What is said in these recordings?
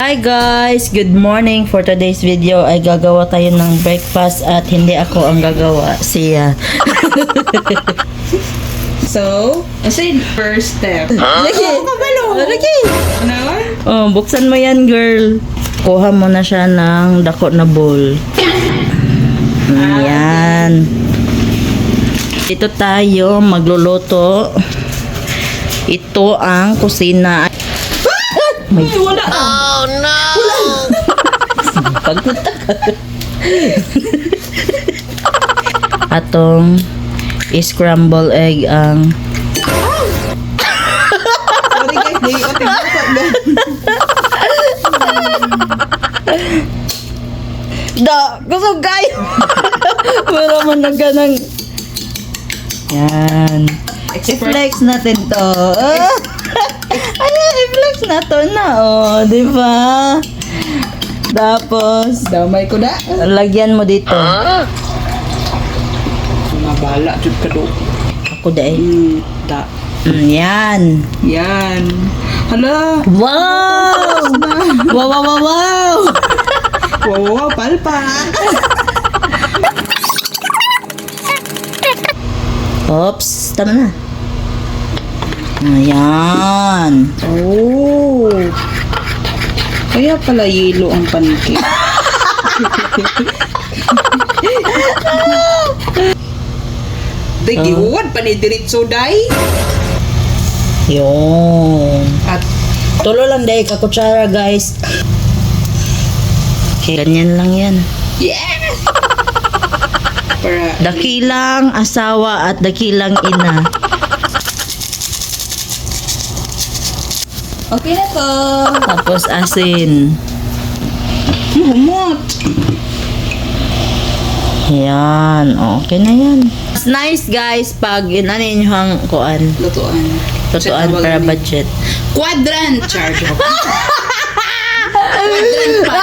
Hi guys! Good morning! For today's video ay gagawa tayo ng breakfast at hindi ako ang gagawa. Siya. So, kasi first step. Lagi! Lagi! Ano? Oh, buksan mo yan, girl. Kuha mo na siya ng dako na bowl. Yan. Dito tayo magluluto. Ito ang kusina. May Wala. Oh no! pagpunta ka. Atong scramble egg ang Sorry guys, di ko tingnan. gusto kayo. Pero man na ganang yan. I-flex natin to. Ayan, i-flex na to na. Oh, di ba? Tapos, Damay ko na. lagyan mo dito. Mabala, jud ka do. Ako dahil. Da. Yan. Yan. Hala. Wow! Wow, wow, wow, wow! Wow, palpa. Oops, tama na. Ayan. Oh. Kaya pala yelo ang pancake. Giwad pa ni diritso day. Yun. At Tulo lang dahil kakutsara, guys. Okay, ganyan lang yan. yeah. Para Dakilang asawa at dakilang ina. okay na to. Tapos asin. Humot. Yan. Okay na yan. It's nice, guys, pag inanin nyo ang kuan. Lutuan. Tutuan para budget. Quadrant charge. Quadrant pa.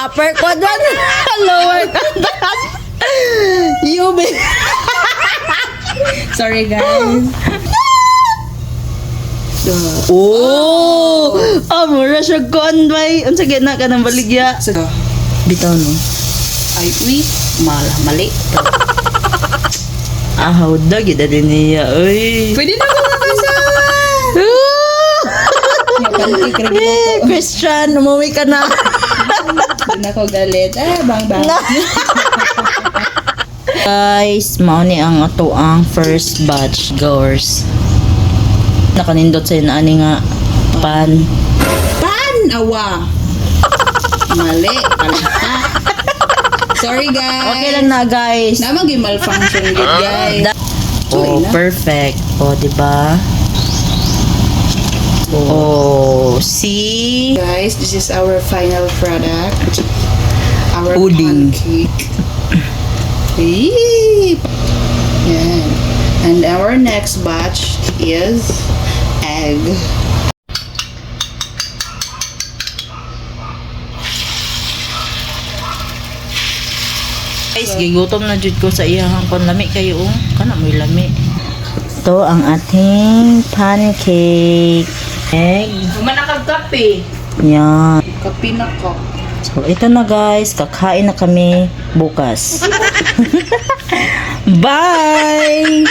Upper quadrant. Lower quadrant. You be. Sorry guys. Oh! Ah, mura siya kuan bay. Unsa gina ka ng baligya? So, Bitaw no. ay, wait. Mali. Ahaw dag ida din niya. Uy. Pwede na ako makasawa. Pancake rin Eh, Christian, umuwi ka na. Doon ako galit. Bang. Guys, mao ni ang ato ang first batch goers. Nakanindot sa ani nga pan. Pan! Awa. Mali. Palata. Sorry guys. Okay lang na, guys. Namang malfunction gid guys. Oh, na. perfect. Oh, di ba? Oh, see? Guys, this is our final product. Our Pudding. pancake. Eee. Yan. And our next batch is egg. Guys, gigutom na jud ko sa iyahang kon lami kayo. Oh. Kana mo'y lami. Ito ang ating pancake. Egg. Manakagkape. Yan. Kape na ko. So, ito na guys. Kakain na kami bukas. Bye!